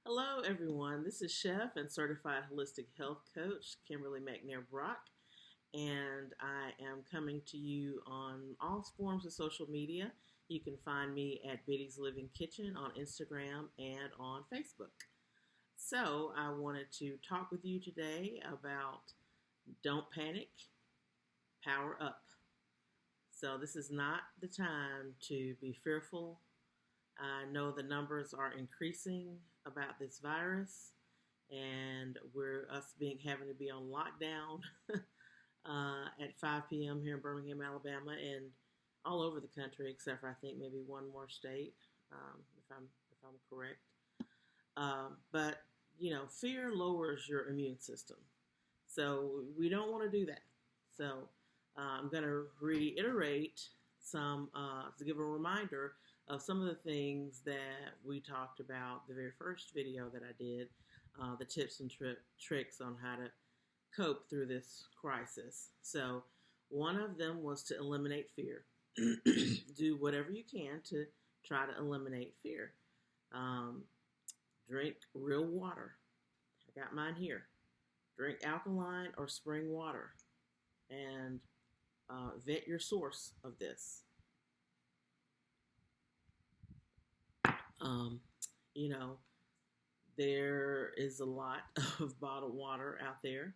Hello, everyone. This is Chef and Certified Holistic Health Coach Kimberly McNair, and I am coming to you on all forms of social media. You can find me at Biddy's Living Kitchen on Instagram and on Facebook. So, I wanted to talk with you today about don't panic, power up. So, this is not the time to be fearful. I know the numbers are increasing about this virus, and we're having to be on lockdown at 5 p.m. here in Birmingham, Alabama, and all over the country, except for I think maybe one more state, if I'm correct. But fear lowers your immune system, so we don't want to do that. So I'm going to reiterate to give a reminder of some of the things that we talked about the very first video that I did, the tips and tricks on how to cope through this crisis. So one of them was to eliminate fear. Do whatever you can to try to eliminate fear. Drink real water. I got mine here. Drink alkaline or spring water. And vet your source of this. There is a lot of bottled water out there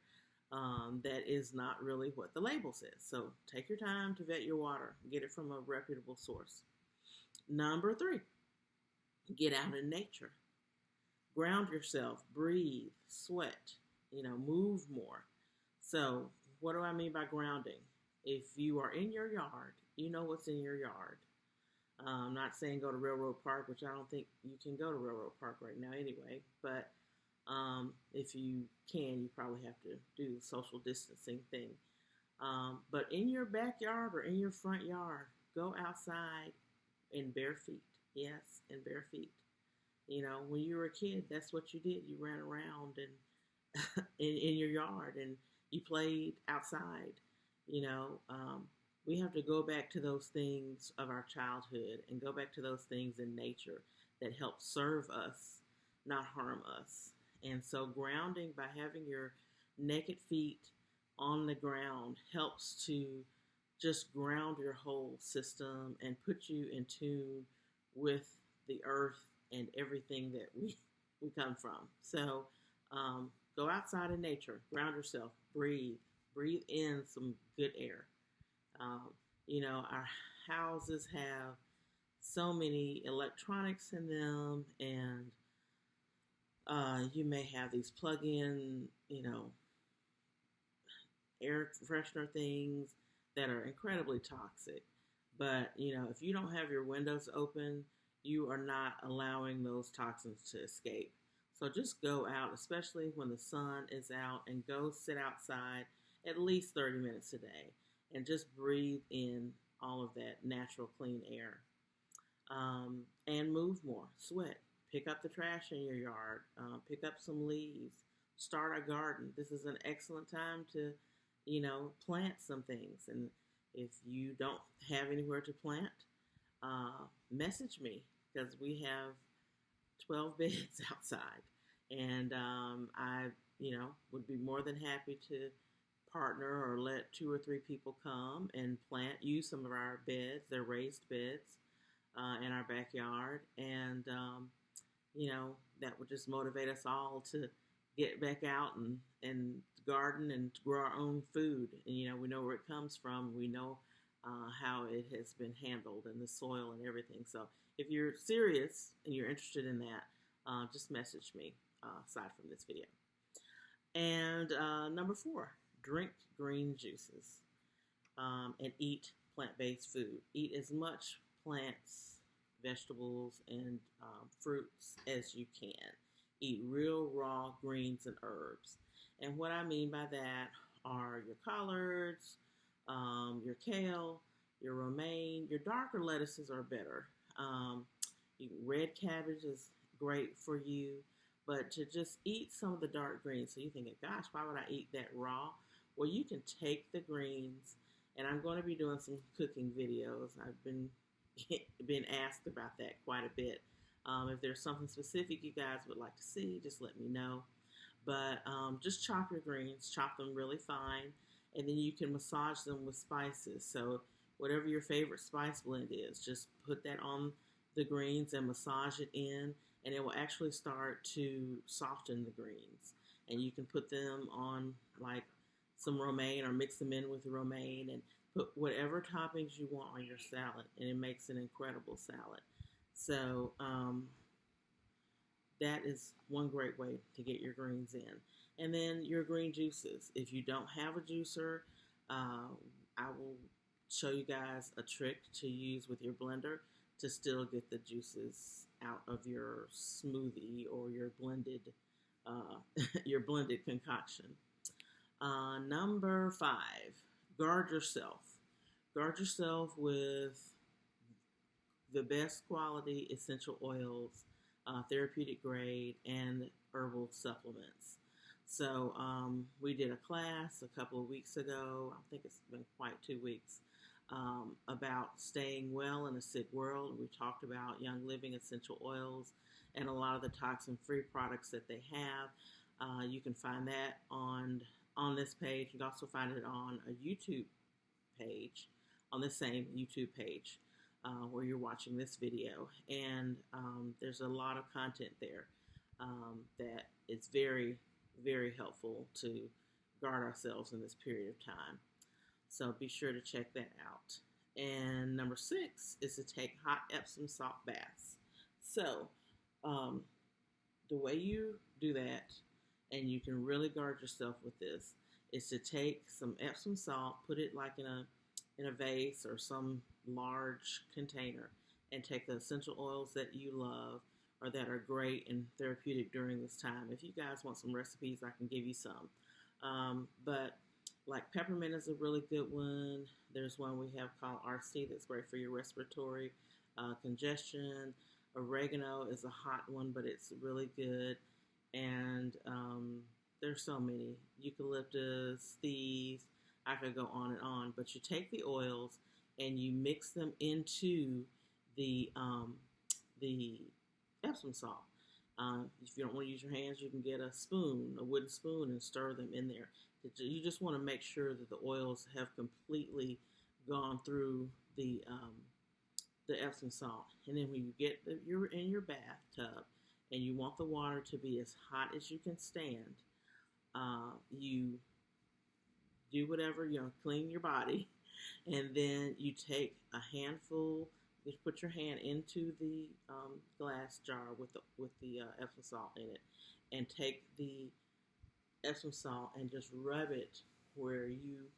that is not really what the label says. So take your time to vet your water. Get it from a reputable source. Number 3, get out in nature. Ground yourself, breathe, sweat, move more. So what do I mean by grounding? If you are in your yard, you know what's in your yard. I'm not saying go to Railroad Park, which I don't think you can go to Railroad Park right now anyway. But if you can, you probably have to do the social distancing thing. But in your backyard or in your front yard, go outside in bare feet. Yes, in bare feet. When you were a kid, that's what you did. You ran around and in your yard and you played outside. We have to go back to those things of our childhood and go back to those things in nature that help serve us, not harm us. And so grounding by having your naked feet on the ground helps to just ground your whole system and put you in tune with the earth and everything that we come from. So go outside in nature, ground yourself, breathe in some good air. Our houses have so many electronics in them, and you may have these plug-in, air freshener things that are incredibly toxic. But, if you don't have your windows open, you are not allowing those toxins to escape. So just go out, especially when the sun is out, and go sit outside at least 30 minutes a day. And just breathe in all of that natural, clean air. And move more. Sweat. Pick up the trash in your yard. Pick up some leaves. Start a garden. This is an excellent time to, plant some things. And if you don't have anywhere to plant, message me, because we have 12 beds outside. And I, would be more than happy to partner or let 2 or 3 people come and use some of our beds. They're raised beds in our backyard, and that would just motivate us all to get back out and garden and grow our own food. And we know where it comes from. We know how it has been handled and the soil and everything. So if you're serious and you're interested in that, just message me aside from this video. And number 4, drink green juices and eat plant-based food. Eat as much plants, vegetables, and fruits as you can. Eat real raw greens and herbs. And what I mean by that are your collards, your kale, your romaine. Your darker lettuces are better. Red cabbage is great for you. But to just eat some of the dark greens. So you're thinking, gosh, why would I eat that raw? Well, you can take the greens, and I'm going to be doing some cooking videos. I've been asked about that quite a bit. If there's something specific you guys would like to see, just let me know. But just chop your greens, chop them really fine, and then you can massage them with spices. So whatever your favorite spice blend is, just put that on the greens and massage it in, and it will actually start to soften the greens. And you can put them on like some romaine or mix them in with the romaine and put whatever toppings you want on your salad, and it makes an incredible salad. So that is one great way to get your greens in. And then your green juices. If you don't have a juicer, I will show you guys a trick to use with your blender to still get the juices out of your smoothie or your blended your blended concoction. Number 5, guard yourself. Guard yourself with the best quality essential oils, therapeutic grade, and herbal supplements. So we did a class a couple of weeks ago. I think it's been quite 2 weeks about staying well in a sick world. We talked about Young Living essential oils and a lot of the toxin-free products that they have. You can find that on this page. You can also find it on a YouTube page, on the same YouTube page where you're watching this video. And there's a lot of content there that is very, very helpful to guard ourselves in this period of time. So be sure to check that out. And number 6 is to take hot Epsom salt baths. So the way you do that, and you can really guard yourself with this, is to take some Epsom salt, put it like in a vase or some large container, and take the essential oils that you love or that are great and therapeutic during this time. If you guys want some recipes, I can give you some. But like peppermint is a really good one. There's one we have called RC that's great for your respiratory congestion. Oregano is a hot one, but it's really good. And there's so many. Eucalyptus, thieves. I could go on and on. But you take the oils and you mix them into the Epsom salt. If you don't want to use your hands, you can get a spoon, a wooden spoon, and stir them in there. You just want to make sure that the oils have completely gone through the Epsom salt. And then when you get you're in your bathtub and you want the water to be as hot as you can stand, you do whatever, clean your body, and then you take a handful. You put your hand into the glass jar with the Epsom salt in it, and take the Epsom salt and just rub it where you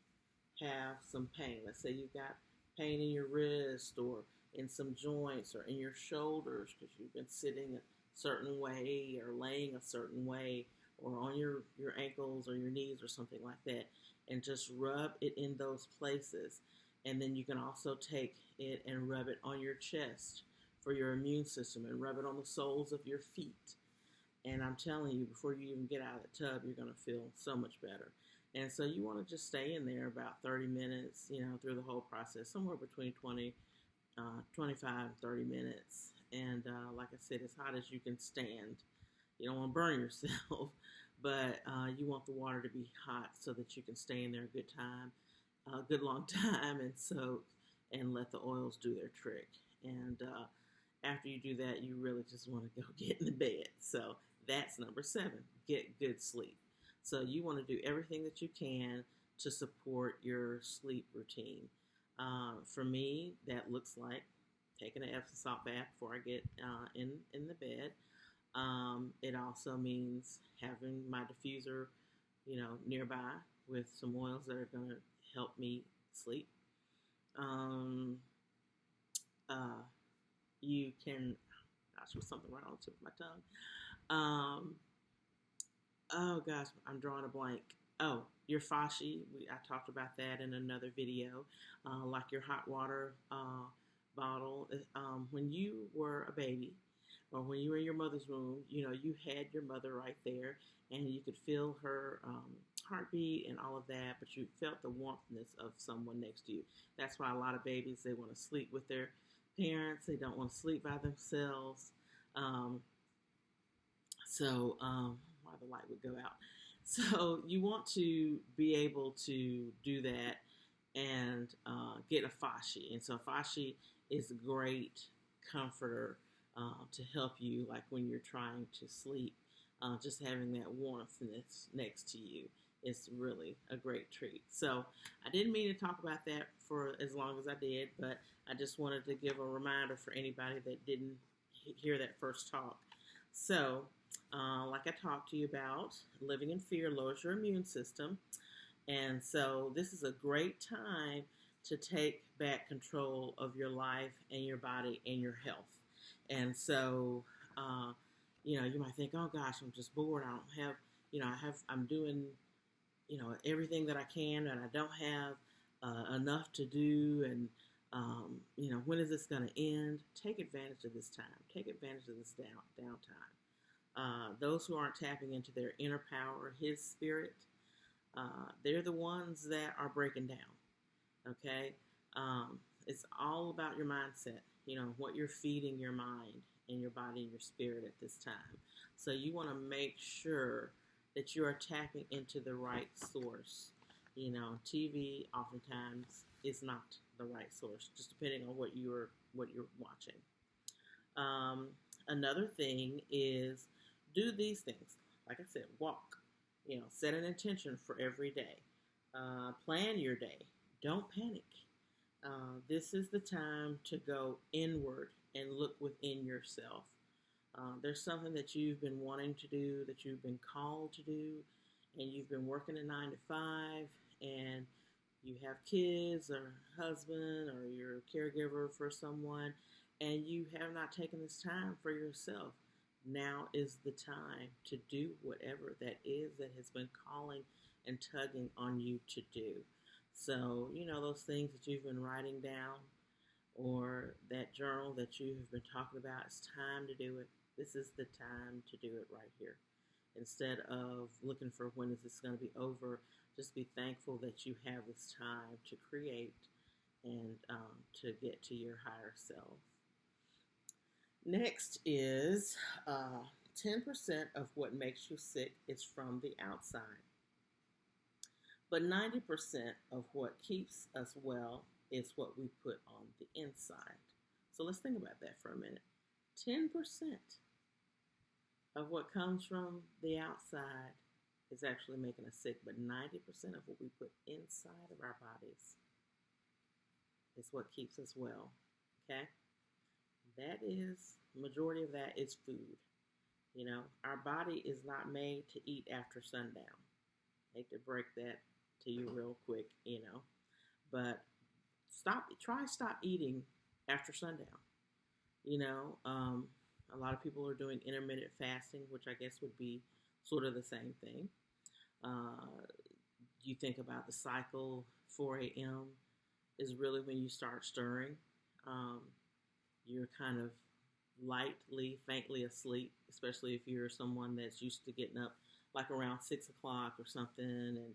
have some pain. Let's say you've got pain in your wrist or in some joints or in your shoulders because you've been sitting a certain way or laying a certain way, or on your ankles or your knees or something like that, and just rub it in those places. And then you can also take it and rub it on your chest for your immune system, and rub it on the soles of your feet. And I'm telling you, before you even get out of the tub, you're going to feel so much better. And so you want to just stay in there about 30 minutes, through the whole process, somewhere between 25 and 30 minutes. And like I said, as hot as you can stand. You don't want to burn yourself, but you want the water to be hot so that you can stay in there a good time, a good long time, and soak and let the oils do their trick. And after you do that, you really just want to go get in the bed. So that's number 7, get good sleep. So you want to do everything that you can to support your sleep routine. For me, that looks like taking an Epsom salt bath before I get in the bed. It also means having my diffuser, nearby with some oils that are going to help me sleep. You can, gosh, there's something right on the tip of my tongue. Oh gosh, I'm drawing a blank. Oh, your fashi. I talked about that in another video. Like your hot water bottle. When you were a baby, or when you were in your mother's womb, you had your mother right there, and you could feel her heartbeat and all of that, but you felt the warmthness of someone next to you. That's why a lot of babies, they want to sleep with their parents. They don't want to sleep by themselves. Um, why the light would go out. So you want to be able to do that and get a fashi. And so fashi is a great comforter to help you, like when you're trying to sleep. Just having that warmth next to you is really a great treat. So I didn't mean to talk about that for as long as I did, but I just wanted to give a reminder for anybody that didn't hear that first talk. So, like I talked to you about, living in fear lowers your immune system. And so this is a great time to take back control of your life and your body and your health. And so, you might think, oh gosh, I'm just bored. I don't have, I'm doing, everything that I can, and I don't have enough to do. And, when is this going to end? Take advantage of this time. Take advantage of this downtime. Those who aren't tapping into their inner power, His Spirit, they're the ones that are breaking down. Okay? It's all about your mindset, what you're feeding your mind and your body and your spirit at this time. So you want to make sure that you are tapping into the right source. TV oftentimes is not the right source, just depending on what you're watching. Another thing is do these things. Like I said, walk. Set an intention for every day. Plan your day. Don't panic. This is the time to go inward and look within yourself. There's something that you've been wanting to do, that you've been called to do, and you've been working a 9 to 5, and you have kids or husband or you're a caregiver for someone, and you have not taken this time for yourself. Now is the time to do whatever that is that has been calling and tugging on you to do. So, those things that you've been writing down or that journal that you have been talking about, it's time to do it. This is the time to do it right here. Instead of looking for when is this going to be over, just be thankful that you have this time to create and to get to your higher self. Next is 10% of what makes you sick is from the outside. But 90% of what keeps us well is what we put on the inside. So let's think about that for a minute. 10% of what comes from the outside is actually making us sick, but 90% of what we put inside of our bodies is what keeps us well. Okay? Majority of that is food. Our body is not made to eat after sundown. I hate to break that to you real quick, but stop eating after sundown. A lot of people are doing intermittent fasting, which I guess would be sort of the same thing. You think about the cycle, 4 a.m. is really when you start stirring. You're kind of lightly, faintly asleep, especially if you're someone that's used to getting up like around 6 o'clock or something and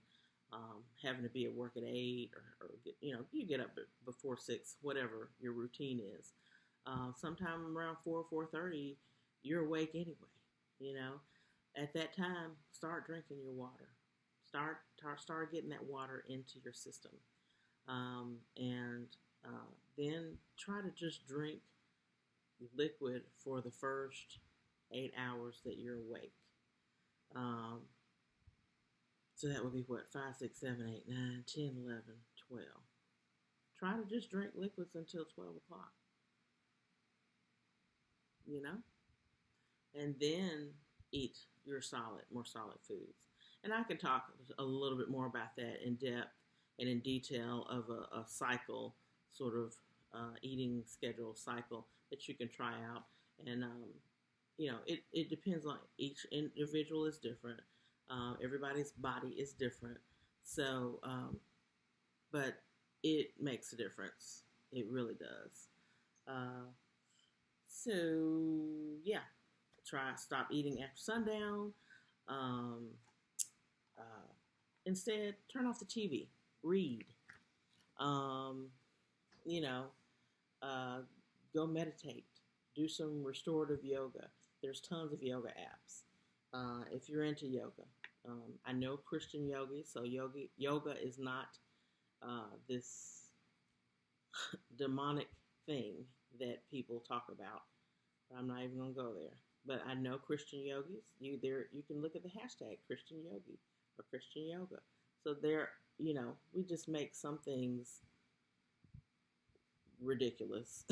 having to be at work at 8 or you get up before 6, whatever your routine is. Sometime around 4:30, you're awake anyway. At that time, start drinking your water. Start getting that water into your system. And then try to just drink liquid for the first 8 hours that you're awake. So that would be 5, 6, 7, 8, 9, 10, 11, 12. Try to just drink liquids until 12 o'clock. And then eat your more solid foods. And I can talk a little bit more about that in depth and in detail of a cycle, sort of eating schedule cycle that you can try out. And, it depends on each individual is different. Everybody's body is different. So, but it makes a difference. It really does. Stop eating after sundown. Instead, turn off the TV. Read. Go meditate. do some restorative yoga. There's tons of yoga apps. If you're into yoga, I know Christian yogis, so yoga is not this demonic thing that people talk about. But I'm not even gonna go there. But I know Christian yogis. You can look at the hashtag Christian yogi or Christian yoga. So we just make some things ridiculous,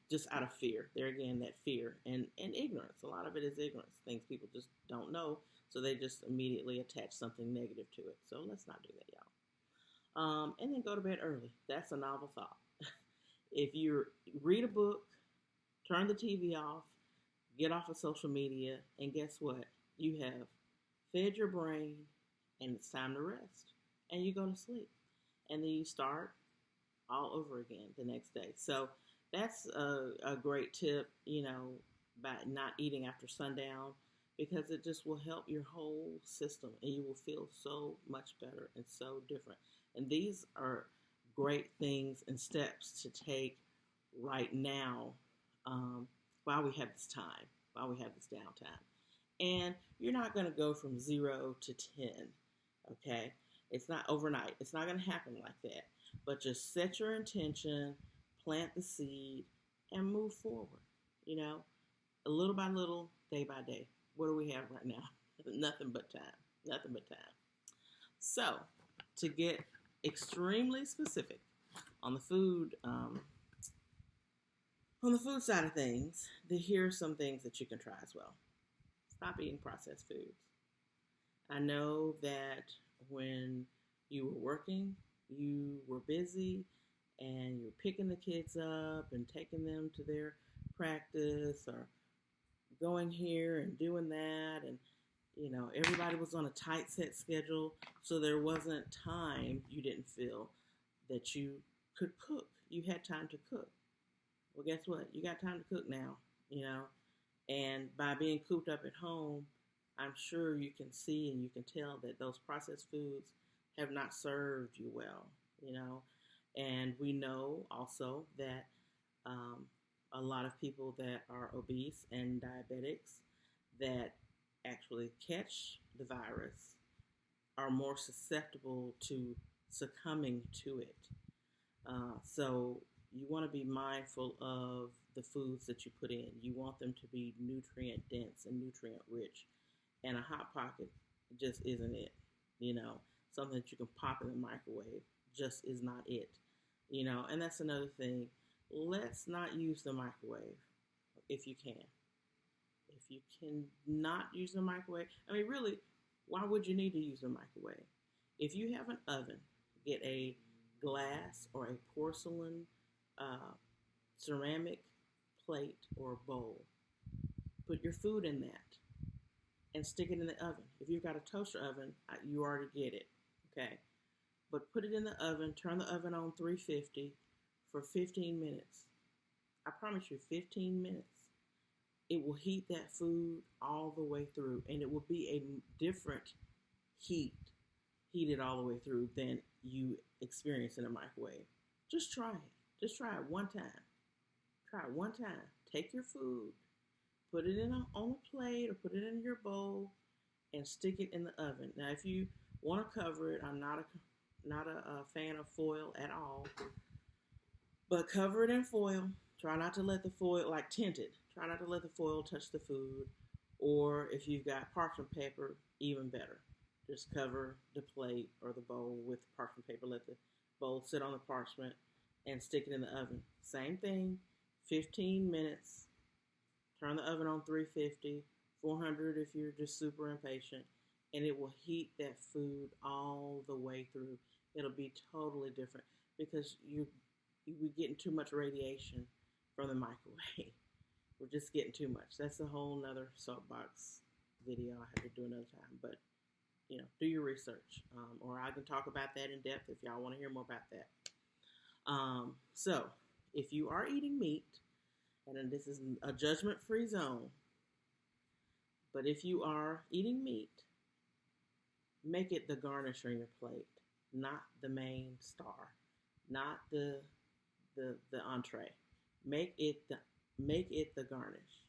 just out of fear. There again, that fear and ignorance. A lot of it is ignorance. Things people just don't know, so they just immediately attach something negative to it. So let's not do that, y'all. And then go to bed early. That's a novel thought. If you read a book, turn the TV off, get off of social media, and guess what? You have fed your brain, and it's time to rest. And you go to sleep. And then you start all over again the next day. So that's a great tip, by not eating after sundown, because it just will help your whole system, and you will feel so much better and so different. And these are great things and steps to take right now, while we have this time, while we have this downtime. And you're not going to go from 0 to 10, okay? It's not overnight. It's not going to happen like that. But just set your intention, plant the seed, and move forward, a little by little, day by day. What do we have right now? Nothing but time. Nothing but time. So, to get extremely specific on the food side of things, here are some things that you can try as well. Stop eating processed foods. I know that when you were working, you were busy, and you're picking the kids up and taking them to their practice, or going here and doing that, and everybody was on a tight set schedule, so there wasn't time. You didn't feel that you could cook. You had time to cook. Well, guess what? You got time to cook now, and by being cooped up at home, I'm sure you can see and you can tell that those processed foods have not served you well, and we know also that a lot of people that are obese and diabetics that actually catch the virus are more susceptible to succumbing to it. So you want to be mindful of the foods that you put in. You want them to be nutrient dense and nutrient rich. And a Hot Pocket just isn't it. Something that you can pop in the microwave just is not it. And that's another thing. Let's not use the microwave if you can. If you cannot use the microwave, really, why would you need to use the microwave? If you have an oven, get a glass or a porcelain ceramic plate or bowl. Put your food in that and stick it in the oven. If you've got a toaster oven, you already get it, okay? But put it in the oven, turn the oven on 350 for 15 minutes. I promise you, 15 minutes. It will heat that food all the way through, and it will be a different heated all the way through than you experience in a microwave. Just try it. Just try it one time. Try it one time. Take your food, put it on a plate or put it in your bowl, and stick it in the oven. Now, if you want to cover it, I'm not a fan of foil at all, but cover it in foil. Try not to let the foil, like tinted, try not to let the foil touch the food. Or if you've got parchment paper, even better. Just cover the plate or the bowl with parchment paper. Let the bowl sit on the parchment and stick it in the oven. Same thing, 15 minutes. Turn the oven on 350, 400 if you're just super impatient, and it will heat that food all the way through. It'll be totally different because you're getting too much radiation from the microwave. We're just getting too much. That's a whole nother soapbox video I have to do another time. But, do your research. Or I can talk about that in depth if y'all want to hear more about that. So, if you are eating meat, and this is a judgment-free zone, but if you are eating meat, make it the garnish on your plate, not the main star, not the entree. Make it the make it the garnish,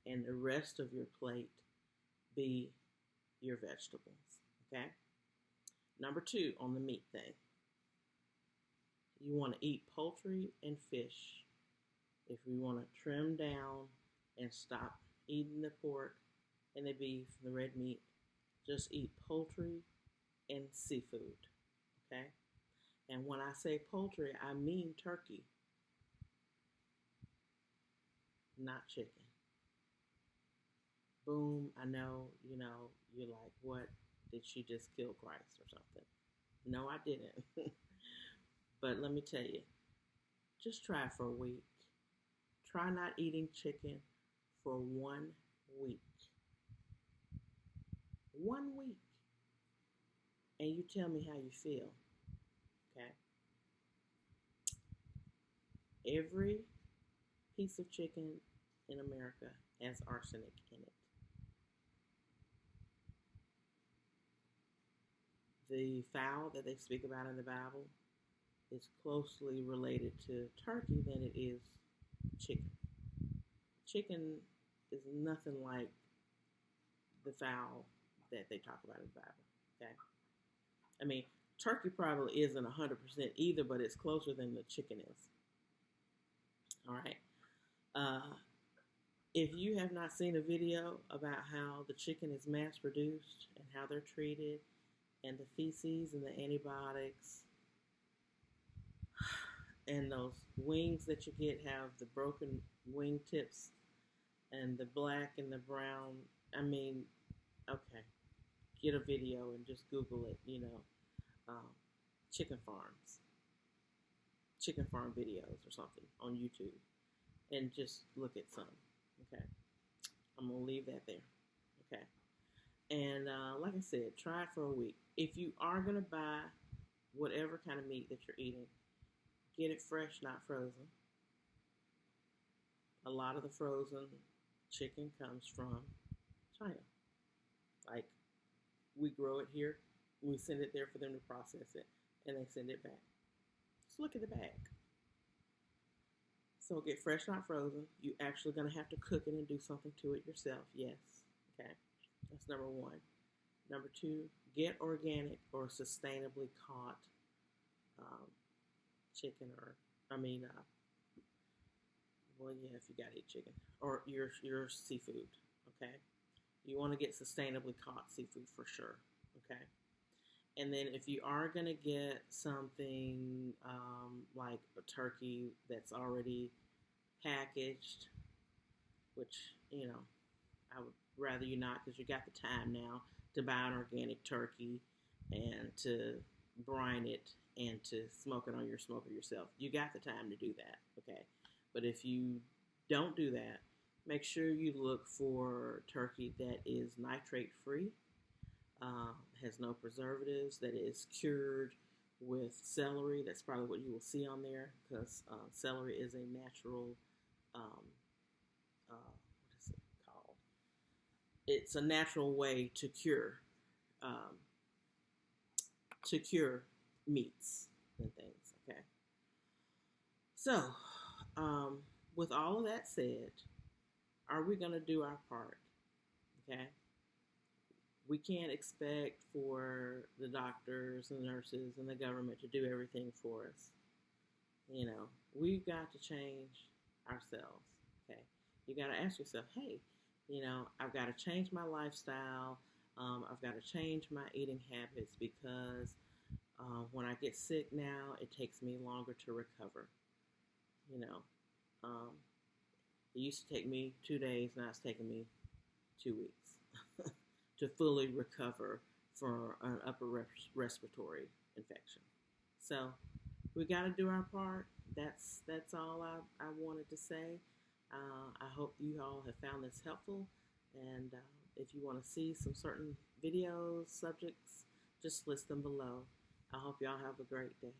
and the rest of your plate be your vegetables. Okay. Number two on the meat thing, you want to eat poultry and fish. If you want to trim down and stop eating the pork and the beef, the red meat, just eat poultry and seafood. Okay? And when I say poultry, I mean turkey, not chicken. Boom, I know, you're like, what? Did she just kill Christ or something? No, I didn't. But let me tell you, just try it for a week. Try not eating chicken for 1 week. 1 week. And you tell me how you feel. Okay? Every piece of chicken in America has arsenic in it. The fowl that they speak about in the Bible is closely related to turkey than it is chicken. Chicken is nothing like the fowl that they talk about in the Bible. Okay? I mean, turkey probably isn't 100% either, but it's closer than the chicken is. All right. If you have not seen a video about how the chicken is mass produced and how they're treated, and the feces and the antibiotics, and those wings that you get have the broken wing tips and the black and the brown, I mean, okay, get a video and just Google it, chicken farm videos or something on YouTube, and just look at some. Okay, I'm gonna leave that there. Okay, and like I said, try it for a week. If you are gonna buy whatever kind of meat that you're eating, get it fresh, not frozen. A lot of the frozen chicken comes from China. Like, we grow it here, we send it there for them to process it, and they send it back. Just look at the bag. So get fresh, not frozen. You actually going to have to cook it and do something to it yourself. Yes. Okay. That's number one. Number two, get organic or sustainably caught chicken well, yeah, if you got to eat chicken or your seafood. Okay. You want to get sustainably caught seafood for sure. Okay. And then if you are going to get something like a turkey that's already packaged, which, I would rather you not, because you got the time now to buy an organic turkey and to brine it and to smoke it on your smoker yourself. You got the time to do that, okay? But if you don't do that, make sure you look for turkey that is nitrate free, has no preservatives, that is cured with celery. That's probably what you will see on there, because celery is a natural, what is it called? It's a natural way to cure meats and things. Okay. So, with all of that said, are we going to do our part? Okay. We can't expect for the doctors and nurses and the government to do everything for us. We've got to change ourselves. Okay. You got to ask yourself, hey, I've got to change my lifestyle. I've got to change my eating habits, because when I get sick now, it takes me longer to recover. It used to take me 2 days, now it's taking me 2 weeks to fully recover from an upper respiratory infection. So we got to do our part. That's all I wanted to say. I hope you all have found this helpful. And if you want to see some certain videos, subjects, just list them below. I hope y'all have a great day.